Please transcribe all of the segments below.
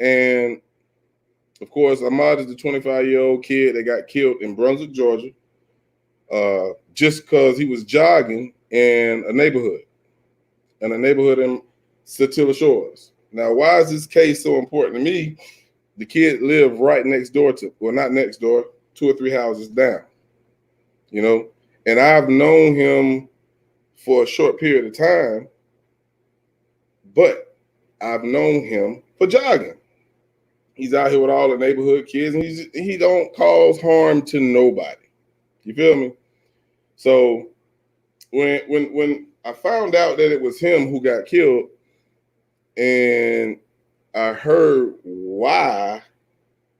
And of course, Ahmaud is the 25-year-old kid that got killed in Brunswick, Georgia, just because he was jogging in a neighborhood in Satilla Shores. Now, why is this case so important to me? The kid lived right next door to, well, not next door, 2 or 3 houses down, you know, and I've known him for a short period of time, but I've known him for jogging. He's out here with all the neighborhood kids, and he don't cause harm to nobody. You feel me? So when I found out that it was him who got killed, and I heard why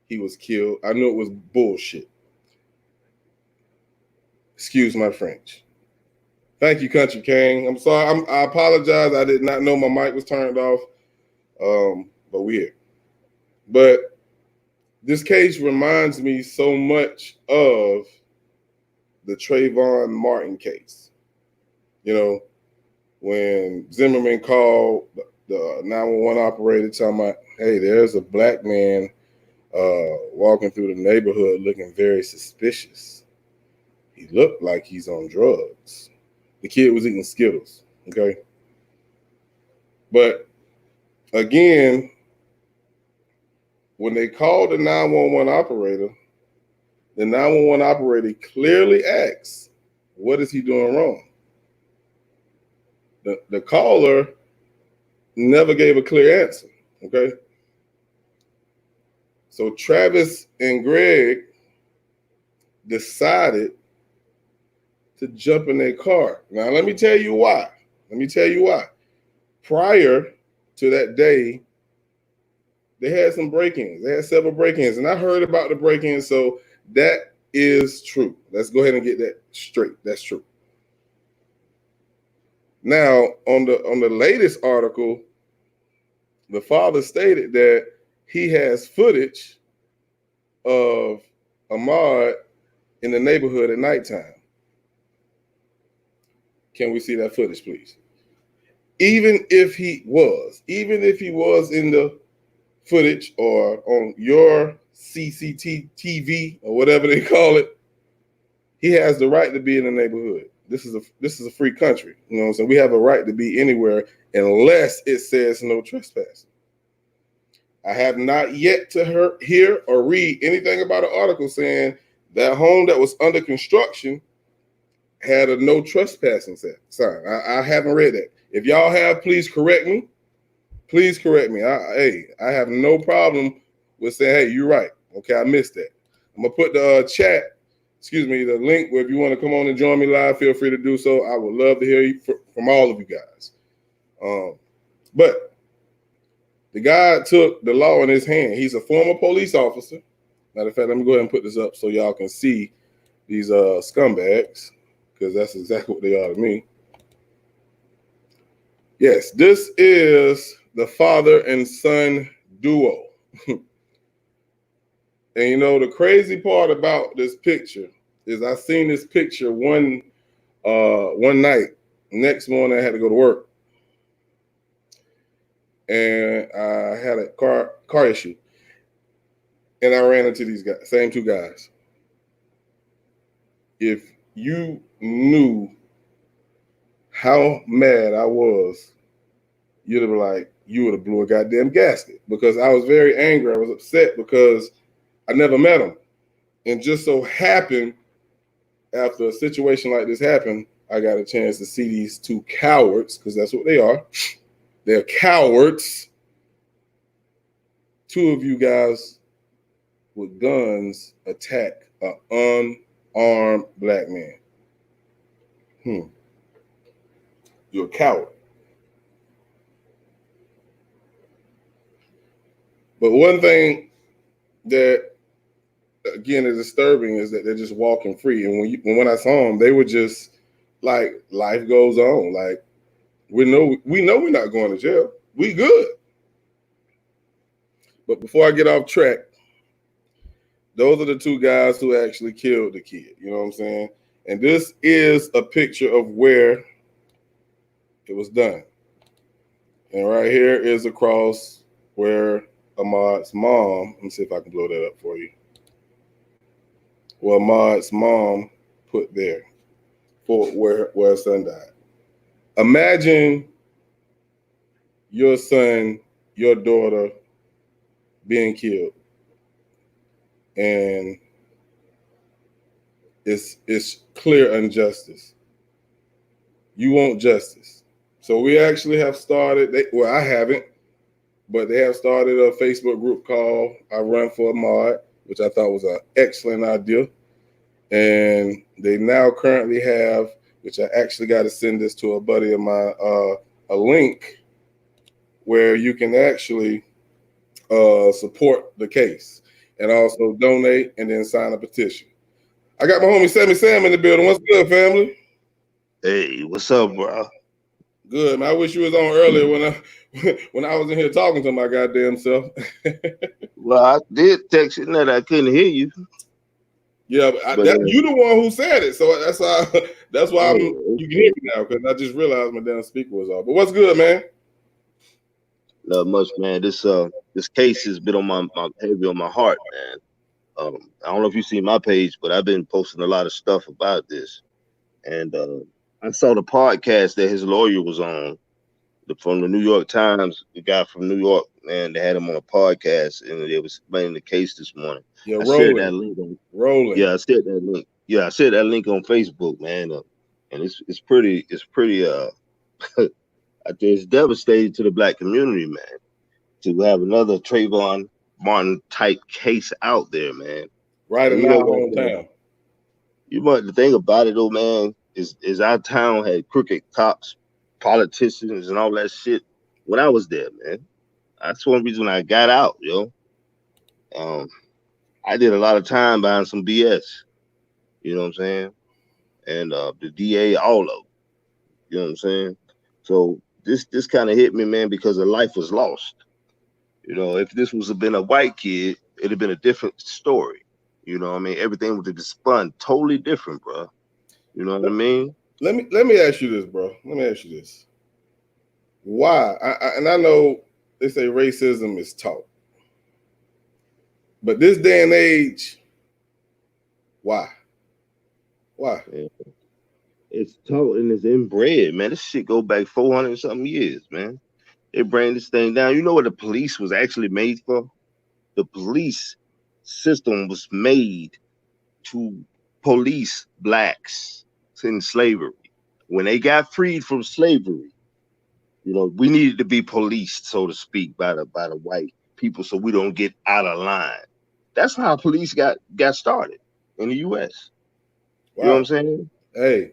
he was killed, I knew it was bullshit. Excuse my French. Thank you, Country King. I'm sorry. I apologize. I did not know my mic was turned off. But we're here. But this case reminds me so much of the Trayvon Martin case. You know, when Zimmerman called the 911 operator talking about, hey, there's a black man walking through the neighborhood looking very suspicious. He looked like he's on drugs. The kid was eating Skittles, okay? But again, when they called the 911 operator, the 911 operator clearly asks, what is he doing wrong? The caller never gave a clear answer, okay? So Travis and Greg decided to jump in their car. Now, let me tell you why. Prior to that day, they had some break-ins. They had several break-ins, and I heard about the break-ins, so that is true. Let's go ahead and get that straight. That's true. Now, on the latest article, the father stated that he has footage of Ahmaud in the neighborhood at nighttime. Can we see that footage, please? Even if he was in the footage or on your CCTV or whatever they call it, he has the right to be in the neighborhood. This is a free country. You know what I'm saying? We have a right to be anywhere unless it says no trespassing. I have not yet to hear or read anything about an article saying that home that was under construction had a no trespassing sign. I haven't read that. If y'all have, please correct me. Please correct me. I have no problem with saying, hey, you're right. Okay, I missed that. I'm gonna put the the link where if you want to come on and join me live, feel free to do so. I would love to hear from all of you guys. But the guy took the law in his hand. He's a former police officer. Matter of fact, let me go ahead and put this up so y'all can see these scumbags, because that's exactly what they are to me. Yes, this is the father and son duo. And you know, the crazy part about this picture is I seen this picture one night. Next morning I had to go to work. And I had a car issue. And I ran into these guys, same 2 guys. If you knew how mad I was, you'd have been like, you would have blew a goddamn gasket, because I was very angry. I was upset because I never met him. And just so happened, after a situation like this happened, I got a chance to see these 2 cowards, because that's what they are. They're cowards. 2 of you guys with guns attack an unarmed black man. You're a coward. But one thing that, again, is disturbing is that they're just walking free. And when I saw them, they were just like, life goes on. Like, we know we're not going to jail. We good. But before I get off track, those are the 2 guys who actually killed the kid. You know what I'm saying? And this is a picture of where it was done. And right here is across where Ahmaud's mom. Let me see if I can blow that up for you. Well, Ahmaud's mom put there for where her son died. Imagine your son, your daughter being killed, and it's clear injustice. You want justice. So we actually have started, well, I haven't, but they have started a Facebook group called I Run for Ahmaud, which I thought was an excellent idea. And they now currently have, which I actually got to send this to a buddy of mine, a link where you can actually support the case and also donate and then sign a petition. I got my homie Sammy Sam in the building. What's good, family? Hey, what's up, bro? Good, man. I wish you was on earlier when I was in here talking to my goddamn self. Well, I did text you that I couldn't hear you. Yeah, but you the one who said it, so that's why you can hear me now, because I just realized my damn speaker was off. But what's good, man? Not much, man. This case has been on my heavy on my heart, man. I don't know if you see my page, but I've been posting a lot of stuff about this, and I saw the podcast that his lawyer was on from the New York Times. The guy from New York, man, they had him on a podcast, and they was explaining the case this morning. Yeah, I shared that link rolling. Yeah, I shared that link. Yeah, I shared that link on Facebook, man, and it's pretty. It's devastating to the black community, man, to have another Trayvon Martin type case out there, man. Right in our hometown. The thing about it, though, man, is our town had crooked cops, politicians, and all that shit when I was there, man. That's one reason I got out, yo. I did a lot of time behind some BS. You know what I'm saying? And the DA, all of them. You know what I'm saying? So this kind of hit me, man, because a life was lost. You know, if this was been a white kid, it'd have been a different story. You know what I mean? Everything would have been spun totally different, bro. You know what I mean? Let me ask you this, bro. Let me ask you this. Why? And I know they say racism is taught, but this day and age, why? Why? Yeah. It's taught and it's inbred, man. This shit go back 400 something years, man. They bring this thing down. You know what the police was actually made for? The police system was made to police blacks in slavery. When they got freed from slavery, you know, we needed to be policed, so to speak, by the white people, so we don't get out of line. That's how police got started in the U.S. Wow. You know what I'm saying? Hey,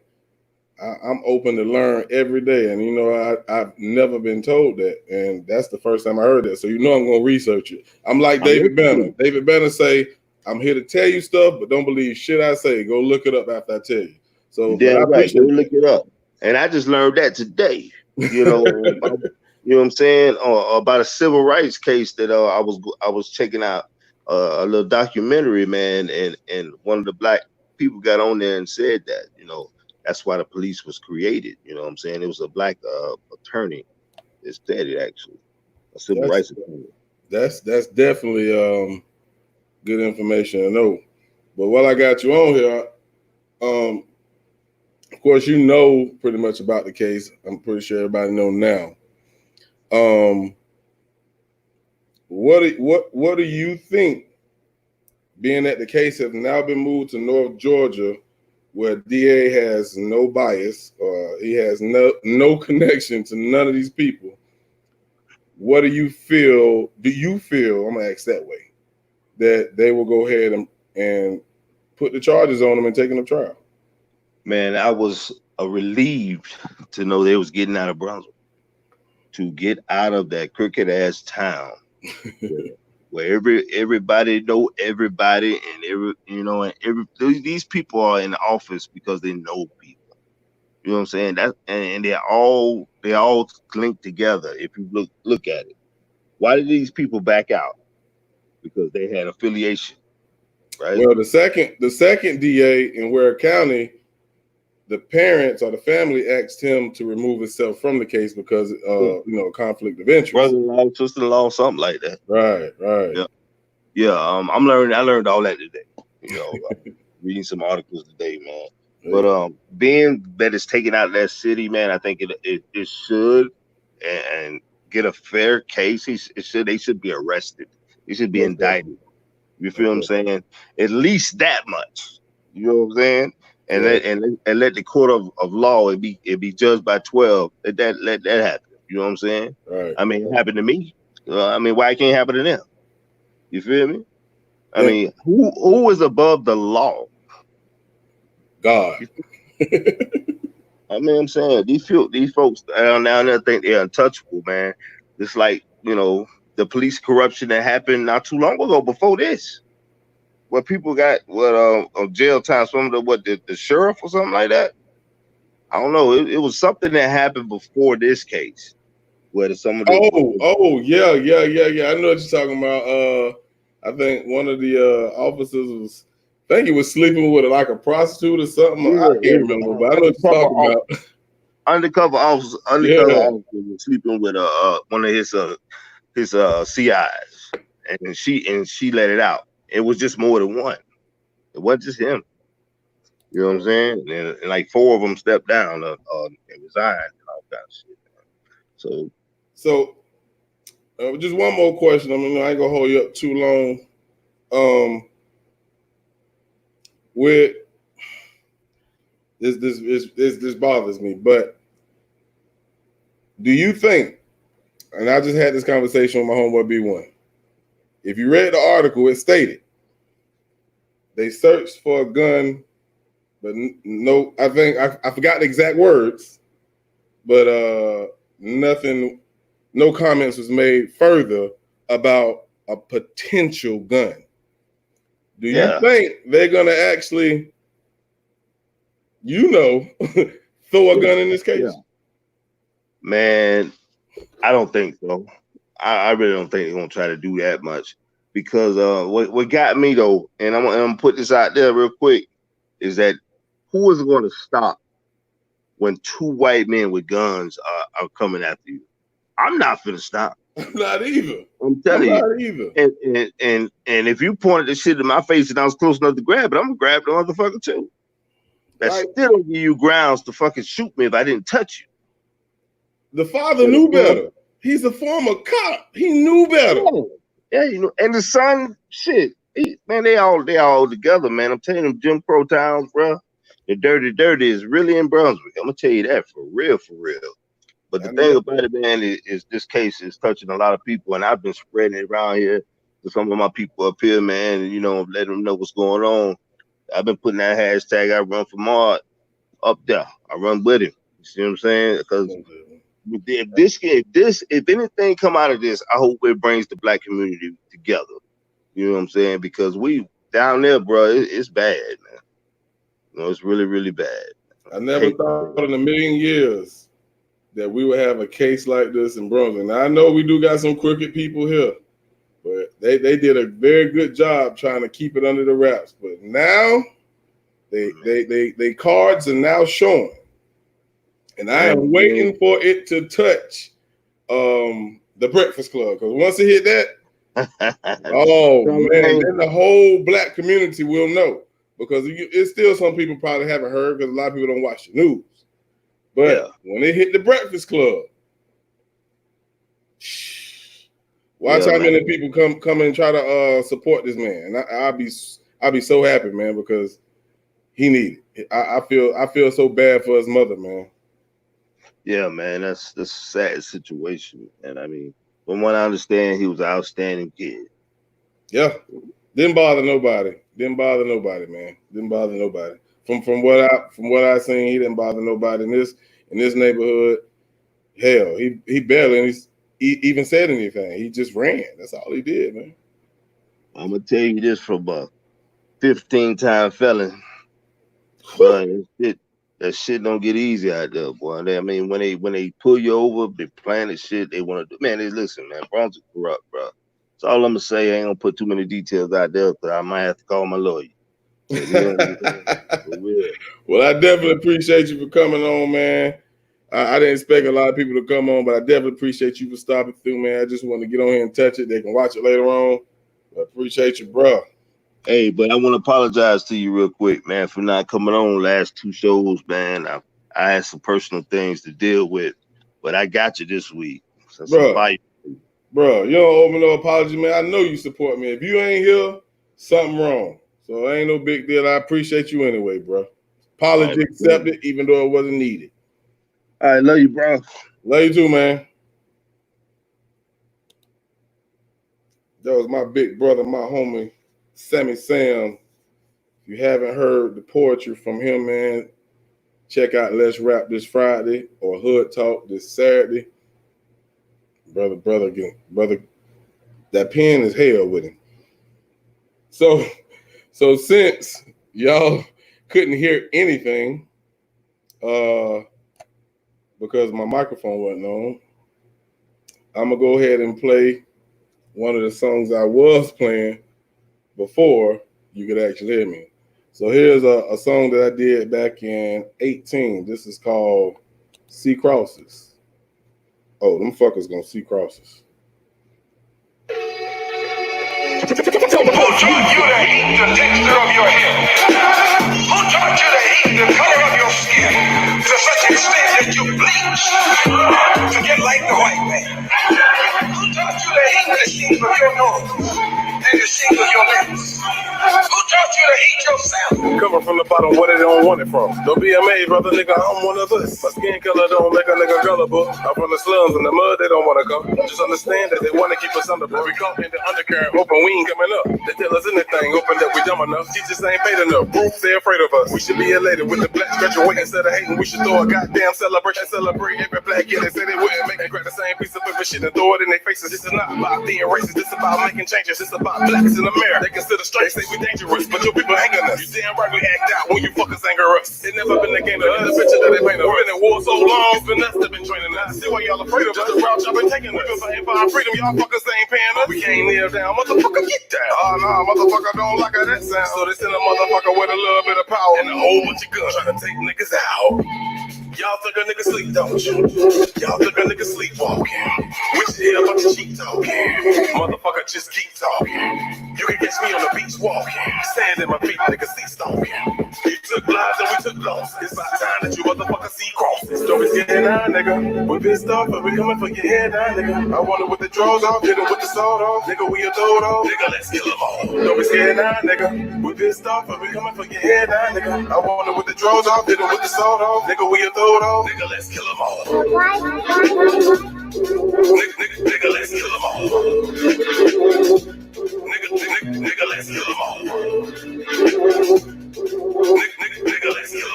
I'm open to learn every day, and you know I've never been told that, and that's the first time I heard that. So you know I'm gonna research it. I'm like David Banner. David Banner say, "I'm here to tell you stuff, but don't believe shit I say. Go look it up after I tell you." So yeah, right. Go look it up. And I just learned that today. You know, you know what I'm saying? About a civil rights case that I was checking out a little documentary, man, and one of the black people got on there and said that, you know, that's why the police was created. You know what I'm saying? It was a black attorney that said it, actually, a civil rights attorney. That's definitely good information to know. But while I got you on here, of course, you know pretty much about the case. I'm pretty sure everybody know now. What do you think, being that the case has now been moved to North Georgia, where DA has no bias or he has no connection to none of these people? What do you feel? Do you feel, I'm gonna ask that way, that they will go ahead and put the charges on them and take them to trial? Man, I was relieved to know they was getting out of Brunswick, to get out of that crooked ass town where everybody know everybody, and these people are in the office because they know people. You know what I'm saying? That and they're all linked together. If you look at it, why did these people back out? Because they had affiliation, right? Well, the second DA in Ware County, the parents or the family asked him to remove himself from the case because conflict of interest. Brother-in-law, sister-in-law, something like that. Right. Yeah. Yeah. I learned all that today. Reading some articles today, man. But being that it's taken out of that city, man, I think it should and get a fair case. They should be arrested. They should be indicted. You feel what I'm saying? At least that much. You know what I'm saying? And let the court of law it be judged by 12. Let that happen. You know what I'm saying? Right. I mean, it happened to me. Why it can't happen to them? You feel me? I mean, who is above the law? God. I'm saying these folks down there think they're untouchable, man. It's like, the police corruption that happened not too long ago before this. Where people got jail time, some of the sheriff or something like that. I don't know. It was something that happened before this case. Where some of the yeah. I know what you're talking about. I think one of the officers he was sleeping with like a prostitute or something. Yeah, I can't remember, but I know what you're talking about. Undercover officer was sleeping with one of his CIs, and she let it out. It was just more than one. It wasn't just him. You know what I'm saying? And like 4 of them stepped down and resigned and all kind of shit. So just one more question. I ain't gonna hold you up too long. With this bothers me, but do you think? And I just had this conversation with my homeboy B1. If you read the article, it stated they searched for a gun, but no, I think I forgot the exact words, but nothing, no comments was made further about a potential gun. Do you think they're gonna actually, throw a gun in this case? Yeah. Man, I don't think so. I really don't think they're gonna try to do that much because what got me though, and I'm gonna put this out there real quick, is that who is going to stop when 2 white men with guns are coming after you? I'm not finna stop. Not either. I'm telling you. And if you pointed the shit in my face and I was close enough to grab it, I'm gonna grab the motherfucker too. That still don't give you grounds to fucking shoot me if I didn't touch you. The father knew better. He's a former cop. He knew better. Yeah, and the son, shit, they all together, man. I'm telling them, Jim Crow towns, bro. The dirty is really in Brunswick. I'm gonna tell you that for real. But the thing about it, man, is this case is touching a lot of people, and I've been spreading it around here to some of my people up here, man, and letting them know what's going on. I've been putting that hashtag I run for Maud up there. I run with him. You see what I'm saying? Because if anything come out of this, I hope it brings the black community together. You know what I'm saying? Because we down there, bro, it's bad, man. It's really, really bad. I never thought in a million years that we would have a case like this in Brunswick. Now I know we do got some crooked people here, but they did a very good job trying to keep it under the wraps. But now they cards are now showing. And I am waiting for it to touch the Breakfast Club, because once it hit that, then the whole black community will know, because it's still some people probably haven't heard because a lot of people don't watch the news. But when it hit the Breakfast Club, watch how many people come and try to support this man. And I'll be so happy, man, because he needed it. I feel so bad for his mother, man. Yeah, man, that's a sad situation. And I mean, from what I understand, he was an outstanding kid. Yeah. Didn't bother nobody, man. Didn't bother nobody. From what I seen, he didn't bother nobody in this neighborhood. Hell, he barely even said anything. He just ran. That's all he did, man. I'm gonna tell you this from a 15-time felon. But that shit don't get easy out there, boy. I mean, when they pull you over, they plan the shit they want to do. Man, listen, man, Brunswick corrupt, bro. That's all I'm gonna say. I ain't gonna put too many details out there, but I might have to call my lawyer. So we understand. For real. Well, I definitely appreciate you for coming on, man. I didn't expect a lot of people to come on, but I definitely appreciate you for stopping through, man. I just want to get on here and touch it. They can watch it later on. I appreciate you, bro. Hey, but I want to apologize to you real quick, man, for not coming on last 2 shows, man. I had some personal things to deal with, but I got you this week. So Bro, you don't owe me no apology, man. I know you support me. If you ain't here, something wrong. So it ain't no big deal. I appreciate you anyway, bro. Apology accepted, even though it wasn't needed. All right, love you, bro. Love you too, man. That was my big brother, my homie, Sammy Sam. If you haven't heard the poetry from him, man, check out Let's Rap this Friday or Hood Talk this Saturday. Brother, that pen is hell with him. So since y'all couldn't hear anything, because my microphone wasn't on, I'm gonna go ahead and play one of the songs I was playing before you could actually hear me. So here's a song that I did back in 2018. This is called See Crosses. Oh, them fuckers gonna see crosses. Who taught you to hate the texture of your hair? Who taught you to hate the color of your skin to such extent that you bleach to get like the white man? Who taught you to hate the shape of your nose and the shape of your lips? Who taught you to hate yourself? Coming from the bottom where they don't want it from. Don't be amazed, brother, nigga, I'm one of us. My skin color don't make a nigga gullible. I'm from the slums and the mud, they don't want to come. Just understand that they want to keep us under. But we caught in the undercurrent, open, we ain't coming up. They tell us anything, open that we dumb enough. Teachers ain't paid enough. Proof they afraid of us. We should be elated with the black graduate instead of hating. We should throw a goddamn celebration. Celebrate every black kid. They say they wouldn't make it. Grab the same piece of paper shit and throw it in their faces. This is not about being racist. This is about making changes. This is about blacks in America. They consider straight. They say we dangerous, but your people hanging us. You damn right we act out when you fuckers anger us. It never been a game to get the picture that they paint us. We've been in war so long, it's been us that been training us. See why y'all afraid of us. Just the route y'all been taking us. We've been fighting for our freedom. Y'all fuckers ain't paying us. We can't kneel down. Motherfucker, get down. Oh, nah, motherfucker don't like how that sound. So they send a motherfucker with a little bit of power and a whole bunch of guns trying to take niggas out. Y'all think a nigga sleep, don't you? Y'all think a nigga sleepwalking. We should hear a bunch of cheap talking. Motherfucker, just keep talking. You can catch me on the beach walking. Sand in my feet, nigga, see stalking. You took lives and we took losses. It's about time that you motherfuckers see crosses. Don't be scared now, nigga. We pissed off, but we coming for your head now, nigga. I want it with the drawers off, hit it with the sword off. Nigga, we a throw it off. Nigga, let's kill them all. Don't be scared now, nigga. We pissed off, but we coming for your head now, nigga. I want it with the drawers off, hit it with the sword off. Nigga, we a throw it off. Nigga, let's kill them all. Nigga, let's kill them all. Nigga, let's kill them all. Nigga, let's kill them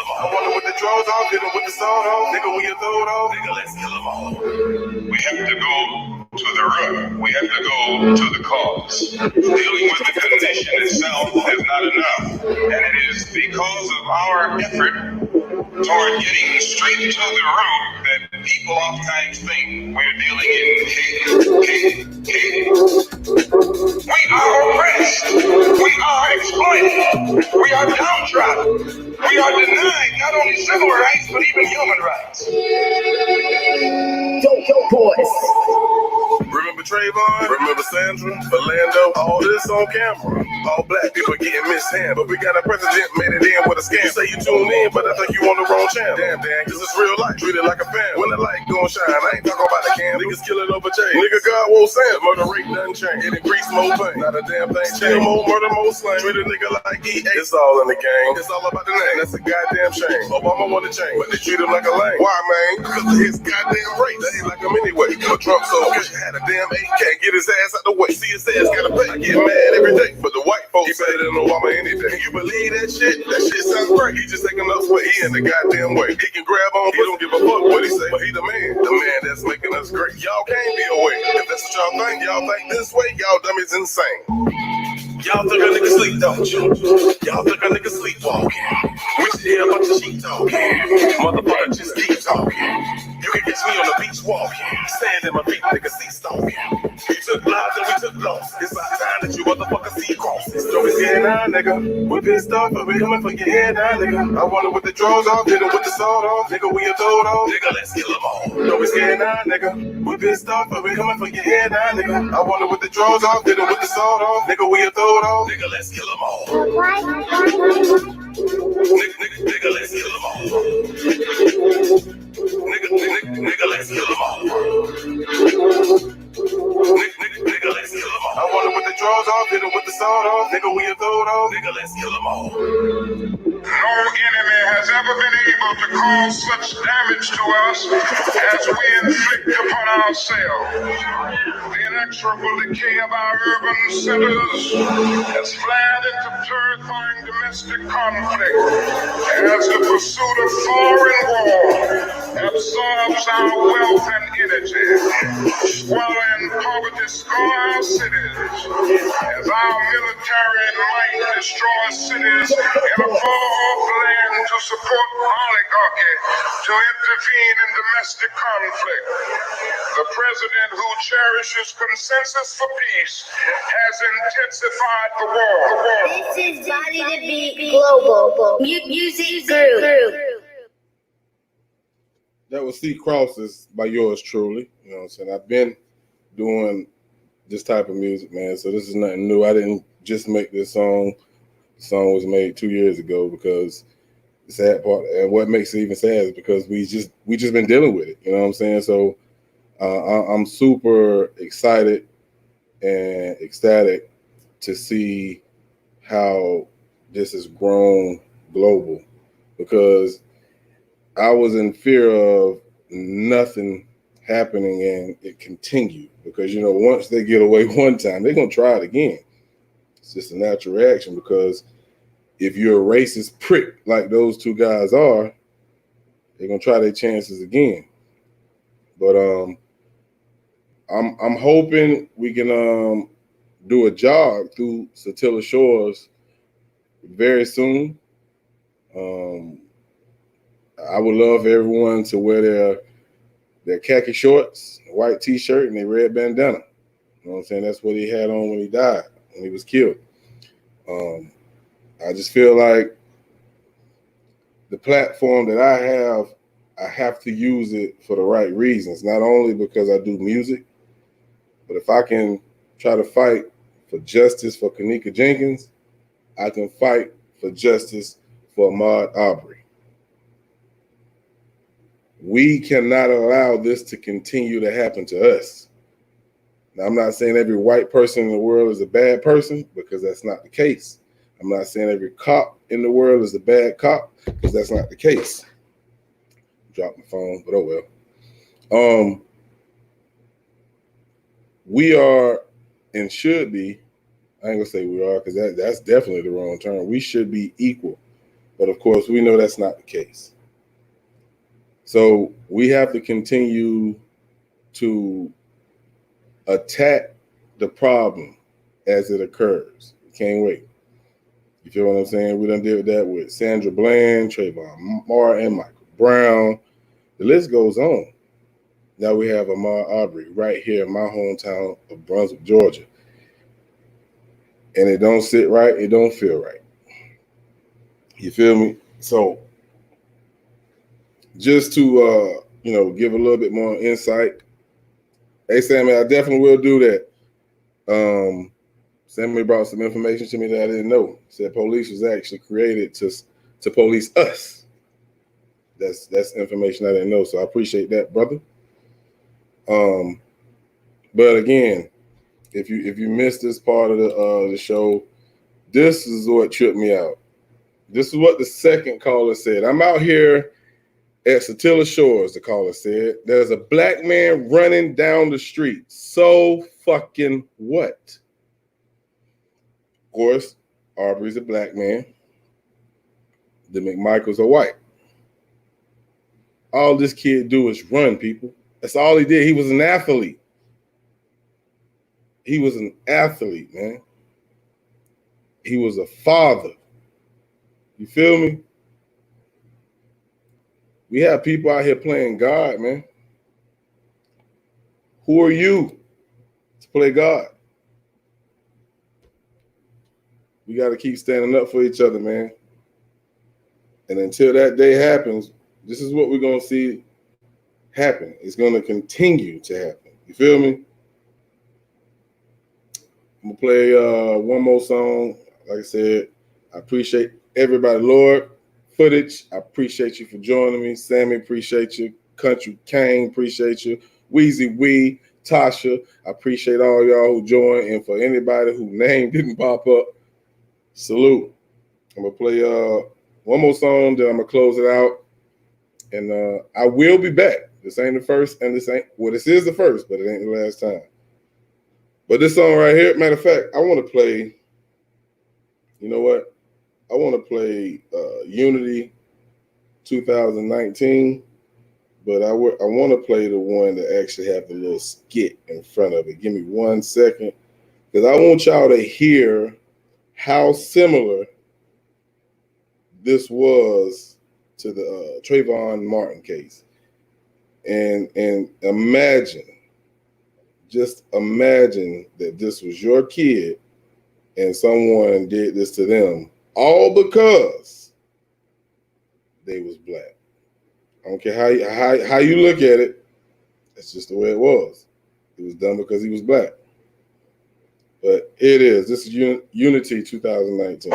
all. I want it with the drawers off, hit it with the sword off. Nigga, we a throw it off. Nigga, let's kill them all. We have to go to the root. We have to go to the cause. Dealing with the condition itself is not enough. And it is because of our effort toward getting straight to the root that people oftentimes think we're dealing in case. We are oppressed. We are exploited. We are downtrodden. We are denied not only civil rights, but even human rights. Yo, boys. Remember Trayvon? Remember Sandra? Philando? All this on camera. All black people getting mishandled. But we got a president made it in with a scam. You say you tune in, but I think you on the wrong channel. Damn, this is real life. Treat it like a fan. When the light gon' shine, I ain't talking about the can. Niggas killing over change. Nigga, God won't send. Murder rate doesn't change. It increase more pain. Not a damn thing. Still more murder, more slain. Treat a nigga like EA. It's all in the game. It's all about the name. That's a goddamn shame. Obama wanna change, but they treat him like a lame. Why, man? Because of his goddamn race. They ain't like him anyway. But Trump so wish he had a damn AK. Get his ass out the way. See his ass gotta pay. I get mad every day. But the white folks say better than Obama any day. Can you believe that shit? That shit sounds great. He just taking us where he in the goddamn way. He can grab on, he don't give a fuck what he say. But he the man that's making us great. Y'all can't be away. If that's what y'all think this way, y'all dummies insane. Y'all think a nigga sleep, don't you? Y'all think a nigga sleepwalking. We should hear a bunch of sheep talking. Motherfucker, just keep talking. You can catch me on the beach walking. Sand in my feet, nigga, see stalking. We took lives and we took losses. It's about time that you motherfuckers see crosses. Don't be scared now, nigga. We pissed off, but we coming for your head now, nigga. I wonder what the drawers off, hit 'em with the sword off. Nigga, we a throw off. Nigga, let's kill 'em all. Don't be scared now, nigga. We pissed off, but we coming for your head now, nigga. I wonder what the drawers off, hit 'em with the sword off. Nigga, we a throw off. Nigga, let's kill 'em all. Nigga, let's kill 'em all. Nigga, let's kill 'em all. Nigga, let's kill 'em all. I wonder what the drawers off, hit 'em with the sword off. Nigga, we a throw off. Nigga, let's kill 'em all. No enemy has ever been able to cause such damage to us as we inflict upon ourselves. The inexorable decay of our urban centers has flared into terrifying domestic conflict as the pursuit of foreign war absorbs our wealth and energy. Squalor and poverty score our cities as our military might destroys cities in a far-off land to support oligarchy to intervene in domestic conflict. The president who cherishes consensus for peace has intensified the war. This is Body to Beat Global Music Group. That was C Crosses by yours truly. You know what I'm saying? I've been doing this type of music, man. So this is nothing new. I didn't just make this song. The song was made 2 years ago because the sad part, and what makes it even sad is because we just been dealing with it. You know what I'm saying? So I'm super excited and ecstatic to see how this has grown global, because I was in fear of nothing happening and it continued, because, you know, once they get away one time, they're going to try it again. It's just a natural reaction, because if you're a racist prick like those two guys are, they're going to try their chances again. But I'm hoping we can do a jog through Satilla Shores very soon. I would love everyone to wear their khaki shorts, white t-shirt, and their red bandana. You know what I'm saying? That's what he had on when he died, when he was killed. I just feel like the platform that I have to use it for the right reasons, not only because I do music, but if I can try to fight for justice for Kenneka Jenkins, I can fight for justice for Ahmaud Arbery. We cannot allow this to continue to happen to us. Now, I'm not saying every white person in the world is a bad person, because that's not the case. I'm not saying every cop in the world is a bad cop, because that's not the case. Dropped my phone, but oh well. We are and should be, I ain't gonna say we are, because that's definitely the wrong term. We should be equal. But of course, we know that's not the case. So we have to continue to attack the problem as it occurs. We can't wait. You feel what I'm saying? We done did that with Sandra Bland, Trayvon Martin, Michael Brown. The list goes on. Now we have Ahmaud Arbery right here in my hometown of Brunswick, Georgia. And it don't sit right, it don't feel right. You feel me? So just to give a little bit more insight. Hey Sammy, I definitely will do that. Sammy brought some information to me that I didn't know. Said police was actually created to police us. That's information I didn't know. So I appreciate that, brother. But again, if you missed this part of the show, this is what tripped me out. This is what the second caller said. I'm out here at Satilla Shores, the caller said. There's a black man running down the street. So fucking what? Of course, Arbery's a black man. The McMichaels are white. All this kid do is run, people. That's all he did. He was an athlete. He was an athlete, man. He was a father. You feel me? We have people out here playing God, man. Who are you to play God? We got to keep standing up for each other, man. And until that day happens, this is what we're going to see happen. It's going to continue to happen. You feel me? I'm going to play one more song. Like I said, I appreciate everybody. Lord, Footage, I appreciate you for joining me. Sammy, appreciate you. Country Kane, appreciate you. Wheezy Wee, Tasha, I appreciate all y'all who joined. And for anybody whose name didn't pop up, salute. I'm going to play one more song, then I'm going to close it out. And I will be back. This ain't the first, and this ain't, well, this is the first, but it ain't the last time. But this song right here, matter of fact, I want to play, you know what? I want to play Unity 2019, but I want to play the one that actually have the little skit in front of it. Give me 1 second, because I want y'all to hear how similar this was to the Trayvon Martin case. And just imagine that this was your kid and someone did this to them, all because they was black. I don't care how you look at it. That's just the way it was. It was done because he was black. But it is. This is Unity 2019.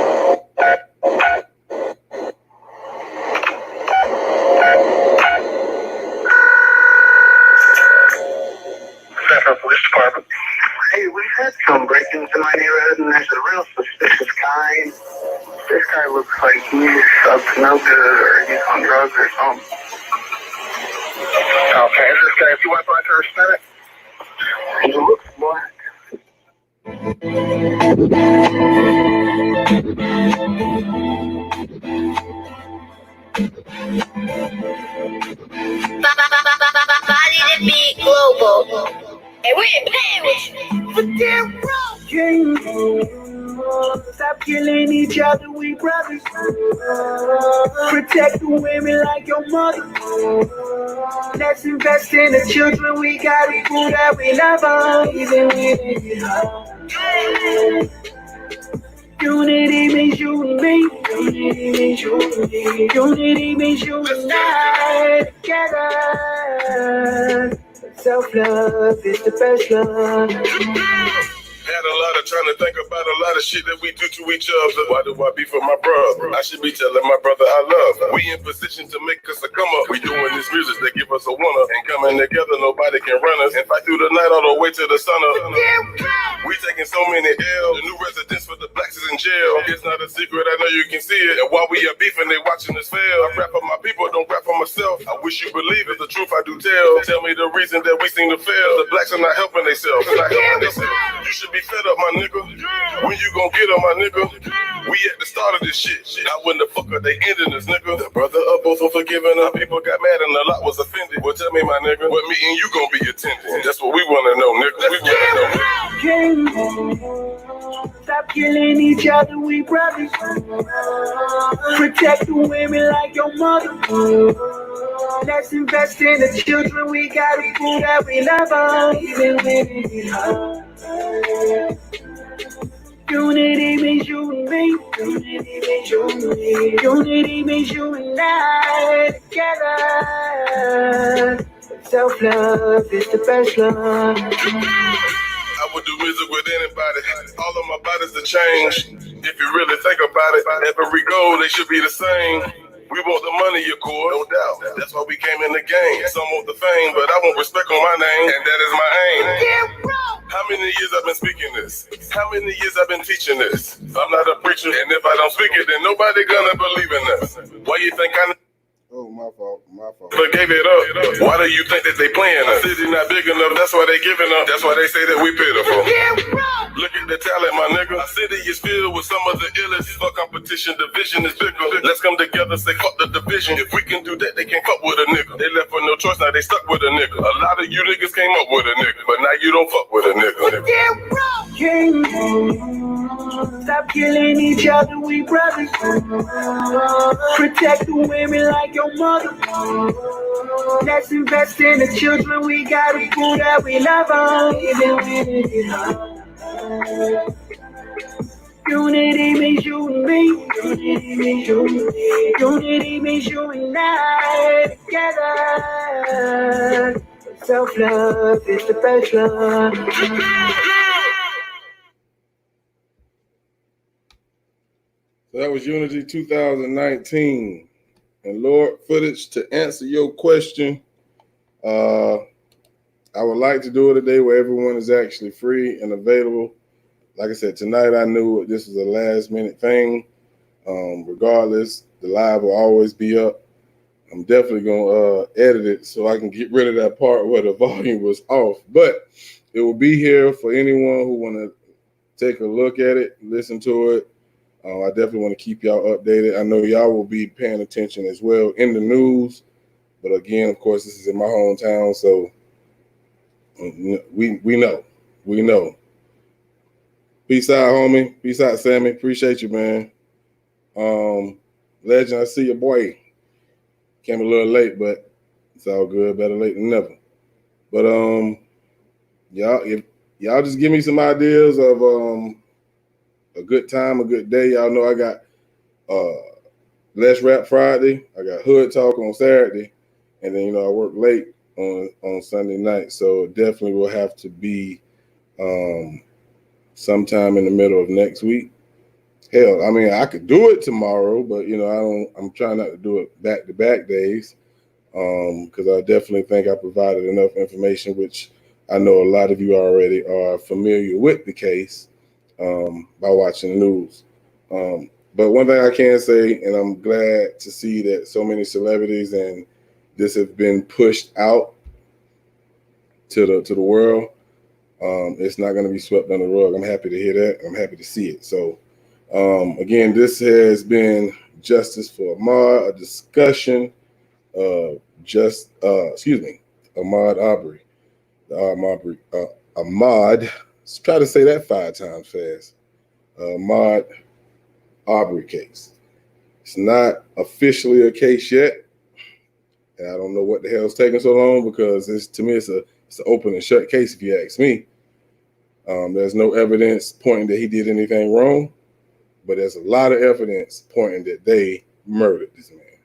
Police Department. Hey, we had some break-ins in my neighborhood, and there's a real suspicious guy. This guy looks like he's up to no good, or he's on drugs or something. Okay, is this guy, if you want to understand it? He looks black. Body to be global. And we ain't playing with you. But they're wrong. Stop killing each other, we brothers. Protect the women like your mother. Let's invest in the children, we got people that we love on, even when it get hard. Unity means you and me. Unity means you and me. Unity means you and I together. Self-love is the best love. Had a lot of trying to think about a lot of shit that we do to each other. Why do I be for my brother? I should be telling my brother I love. We in position to make us a come up. We doing this music that give us a winner. And coming together, nobody can run us. And fight through the night all the way to the sun up. We taking so many L's. The new residents for the blacks is in jail. It's not a secret, I know you can see it. And while we are beefing, they watching us fail. I rap for my people, don't rap for myself. I wish you believe it, the truth I do tell. Tell me the reason that we seem to fail. The blacks are not helping themselves. You should be fed up, my nigga. When you gon' get up, my nigga? We at the start of this shit. Now when the fuck are they ending us, nigga? The brother of both unforgiving. Our people got mad and a lot was offended. Well, tell me, my nigga, what me and you gon' be attending? That's what we wanna know, nigga. We wanna know. Stop killing each other, we brothers. Protect the women like your mother. Let's invest in the children, we got people that we love on, even when it get hard. Unity means you and me. Unity means you and me. Unity means you and I together. Self-love is the best love. I would do music with anybody. All of my bodies to change. If you really think about it, every goal, they should be the same. We want the money, of course, no doubt. That's why we came in the game. Some want the fame, but I want respect on my name, and that is my aim. How many years I've been speaking this? How many years I've been teaching this? I'm not a preacher, and if I don't speak it, then nobody gonna believe in us. Why you think I... Oh, my fault. But gave it up. Why do you think that they playing us? City not big enough, that's why they giving up. That's why they say that we pitiful. Look at the talent, my nigga. Our city is filled with some of the illest. Fuck competition, division is bigger. Let's come together, say fuck the division. If we can do that, they can't fuck with a nigga. They left with no choice, now they stuck with a nigga. A lot of you niggas came up with a nigga, but now you don't fuck with a nigga. Stop killing each other, we brothers. Protect the women like your mother. Let's invest in the children, we got people that we love on, even when it get hard. Unity means you and me. Unity means you and me. Unity means you and I together. Self-love is the best love. So that was Unity 2019. And Lord, footage, to answer your question, I would like to do it a day where everyone is actually free and available. Like I said, tonight I knew this was a last minute thing. Regardless, the live will always be up. I'm definitely going to edit it so I can get rid of that part where the volume was off. But it will be here for anyone who want to take a look at it, listen to it. I definitely want to keep y'all updated. I know y'all will be paying attention as well in the news. But again, of course, this is in my hometown, so we know. We know. Peace out, homie. Peace out, Sammy. Appreciate you, man. Legend, I see your boy. Came a little late, but it's all good. Better late than never. But y'all just give me some ideas of a good time, a good day. Y'all know I got Let's Rap Friday. I got Hood Talk on Saturday, and then I work late on Sunday night. So it definitely will have to be sometime in the middle of next week. Hell, I mean, I could do it tomorrow, but I'm trying not to do it back-to-back days, because I definitely think I provided enough information, which I know a lot of you already are familiar with the case by watching the news. But one thing I can say, and I'm glad to see that so many celebrities and this has been pushed out to the world. It's not going to be swept under the rug. I'm happy to hear that. I'm happy to see it. So. Again, this has been Justice for Ahmaud, a discussion of Ahmaud Arbery. Ahmaud, let's try to say that 5 times fast. Ahmaud Arbery case. It's not officially a case yet, and I don't know what the hell is taking so long, because to me it's an open and shut case if you ask me. There's no evidence pointing that he did anything wrong. But there's a lot of evidence pointing that they murdered this man.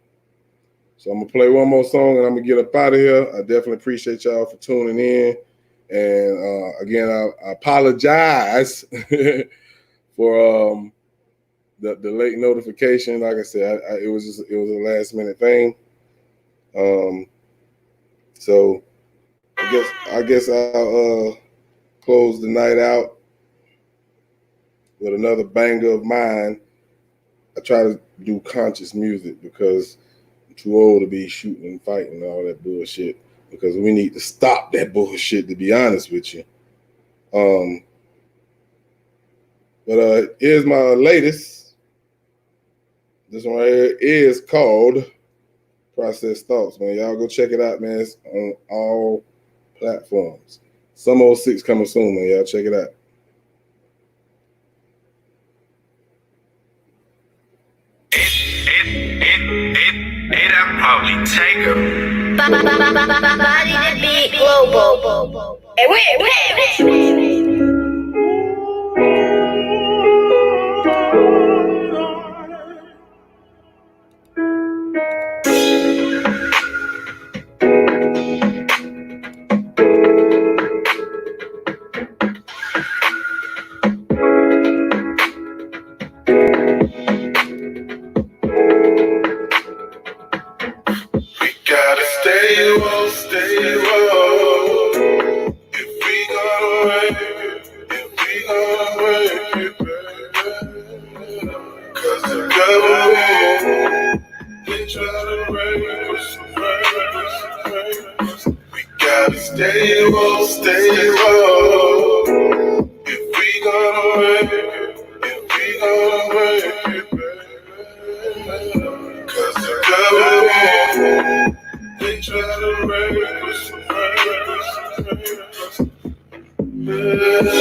So I'm going to play one more song and I'm going to get up out of here. I definitely appreciate y'all for tuning in. And again, I apologize for the late notification. Like I said, it was a last minute thing. So I guess I'll close the night out with another banger of mine. I try to do conscious music because I'm too old to be shooting and fighting and all that bullshit, because we need to stop that bullshit, to be honest with you. But here's my latest. This one right here is called Processed Thoughts, man. Y'all go check it out, man. It's on all platforms. Some 06 coming soon, man. Y'all check it out. It'll probably take her. Body that be global. And we're Stay woke. If we gonna make it, baby. 'Cause the government, they try to rape us. We gotta stay woke. If we gonna make it, baby. 'Cause the government, they try to rape us.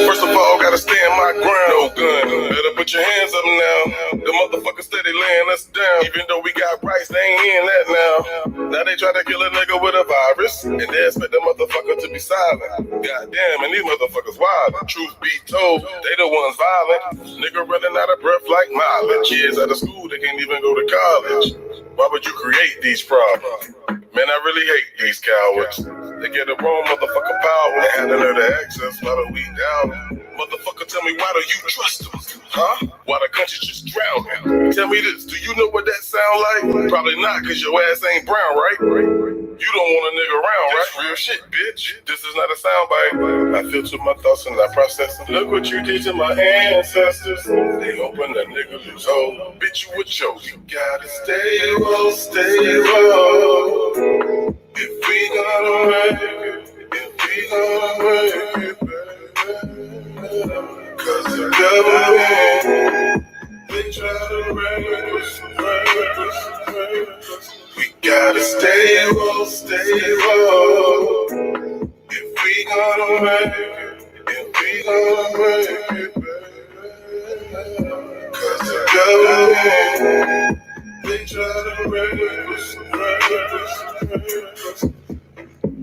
First of all, gotta stand my ground. No gun, better Put your hands up now. The motherfuckers steady laying us down. Even though we got rights, they ain't in that now. Now they try to kill a nigga with a virus, and they expect the motherfucker to be silent. Goddamn, and these motherfuckers wild. Truth be told, they the ones violent. Nigga running out of breath like mileage. Kids out of school, they can't even go to college. Why would you create these problems? Man, I really hate these cowards. They get the wrong motherfucking power. They had to know the access, why do we doubt it? Motherfucker, tell me, why do you trust them? Huh? Why the country just drowning? Tell me this, do you know what that sound like? Probably not, cause your ass ain't brown, right? You don't want a nigga around, right? Real shit, bitch. This is not a soundbite. I filter my thoughts and I process them. Look what you did to my ancestors. They hoping that nigga lose hope. Bitch, you a joke. You gotta stay low, stay low. If we gonna make it, if we gonna make it, baby. Cause the government, they try to rape us, rape us. We gotta stay low, stay low. If we gonna make it, if we gonna make it, baby. Cause the government, they try to rape us, rape us.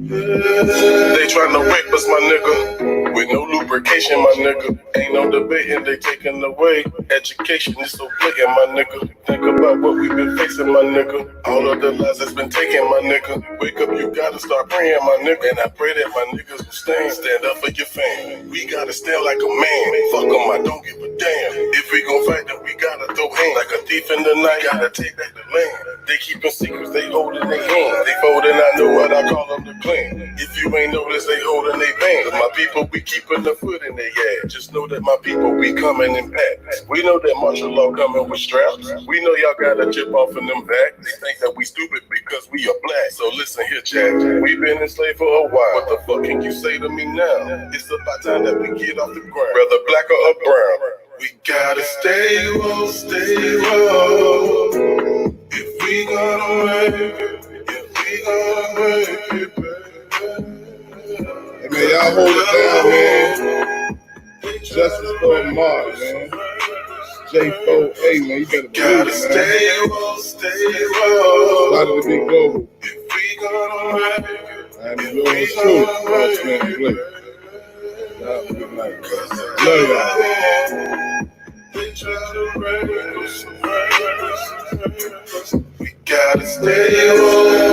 They tryna rape us, my nigga, with no lubrication, my nigga. Ain't no debating, they taking away education. Is so blatant, my nigga. Think about what we've been facing, my nigga. All of the lives that's been taken, my nigga. Wake up, you gotta start praying, my nigga. And I pray that my niggas will stand up for your fam. We gotta stand like a man. Fuck them, I don't give a damn. If we gon' fight, then we gotta throw hands. Like a thief in the night, gotta take back the land. They keepin' secrets, they holdin' their hands. They foldin', I know what I call them, the clan. If you ain't noticed, they holdin' their band. My people, we keepin' the foot in their ass. Just know that my people, we comin' in packs. We know that martial law comin' with straps. We know y'all got a chip off in them back. They think that we stupid because we are black. So listen here, Jack. We been enslaved for a while. What the fuck can you say to me now? It's about time that we get off the ground. Whether black or brown. We gotta stay low, stay low. If we gonna make it, if we gonna make it, baby. Hey man, y'all hold it down, man. Justice for Ahmaud, man. J4A, man, you better believe it, stay low, stay low. Started to be global. If we gonna make it, I'm yours too, Bossman Blake. Y'all have a good night. Love y'all. They try to rape us, we gotta stay low.